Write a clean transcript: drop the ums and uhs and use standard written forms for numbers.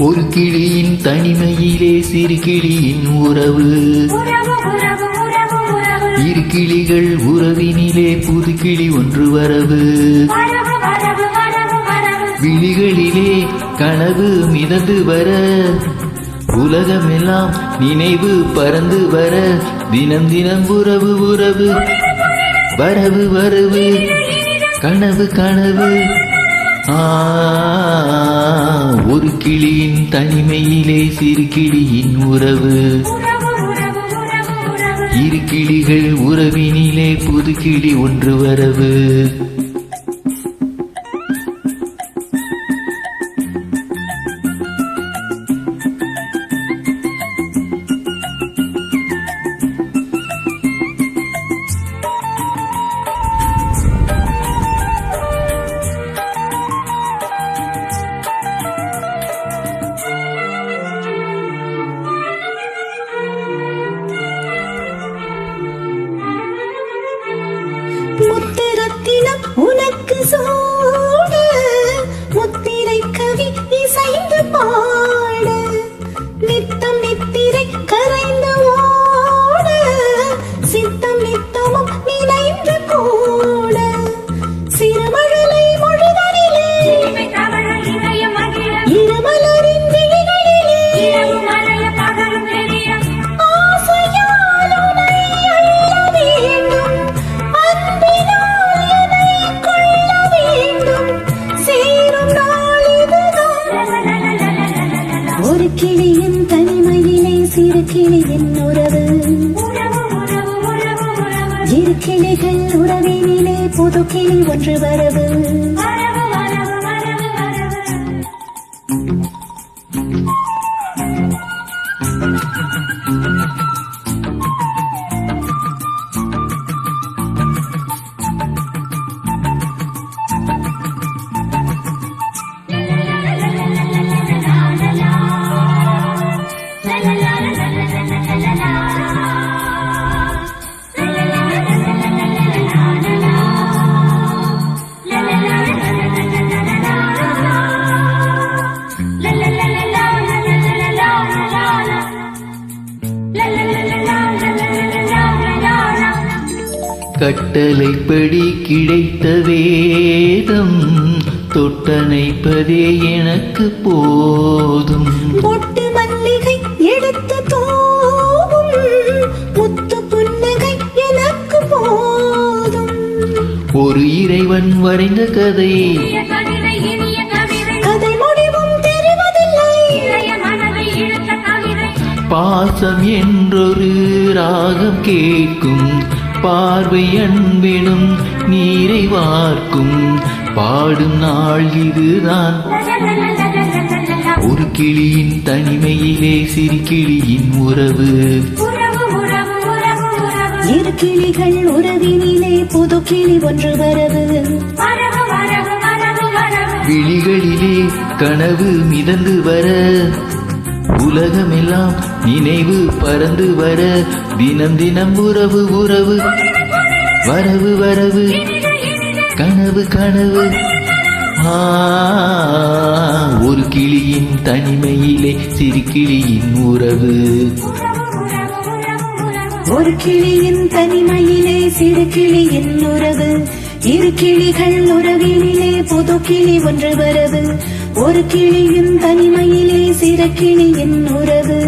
ஒரு கிளியின் தனிமையிலே சிறு கிளியின் உறவு, இரு கிளிகள் உறவினிலே புது கிளி ஒன்று வரவு. விழிகளிலே கனவு மிதந்து வர, உலகமெல்லாம் நினைவு பறந்து வர, தினம் தினம் உறவு உறவு, வரவு வரவு, கனவு கனவு. ஒரு கிளியின் தனிமையிலே சிறு கிளியின் உறவு, இரு கிளிகள் உறவினிலே புது கிளி ஒன்று வரவு. முத்திரத்தினம் உனக்கு சூட, முத்திரை கவி இசைந்து பாட, நித்தம் நித்திரை கரைந்து ஓட, சித்தம் நித்தமும் நினைந்து கூட, சிறுமழலை மொழிதனிலே இருமலரின் விழிகளிலே ஆசையால் உனை அள்ள வேண்டும், அன்பினால் என்னை கொள்ள வேண்டும், சேரும் நாள் இதுதான். ஒரு கிளியின் தனிமையிலே சிறு கிளியின் உறவு, இரு கிளிகள் உறவினிலே புது கிளி ஒன்று வரவு. கட்டளைப்படி கிடைத்த வேதம், தொட்டணைப்பதே எனக்கு போதும். பொட்டு மல்லிகை எடுத்து தூவும், முத்து புன்னகை எனக்கு போதும். ஒரு இறைவன் வரைந்த கதை, கதை முடிவும் தெரிவதில்லை. பாசம் என்றொரு ராகம் கேட்கும், பார்வை அன்பினும் நீரை வார்க்கும், பாடும் நாள் இதுதான். ஒரு கிளியின் தனிமையிலே சிறு கிளியின் உறவு, இரு கிளிகள் உறவினிலே புது கிளி ஒன்று வரவு. விழிகளிலே கனவு மிதந்து வர, உலகமெல்லாம் நினைவு பறந்து வர, தினம் தினம் உறவு உறவு, வரவு வரவு, கனவு கனவு. ஒரு கிளியின் தனிமையிலே சிறு கிளியின் உறவு, ஒரு கிளியின் தனிமையிலே சிறு கிளியின் உறவு, இரு கிளிகள் உறவினிலே புது கிளி ஒன்று வரவு. ஒரு கிளியின் தனிமையிலே சிறு கிளியின் உறவு.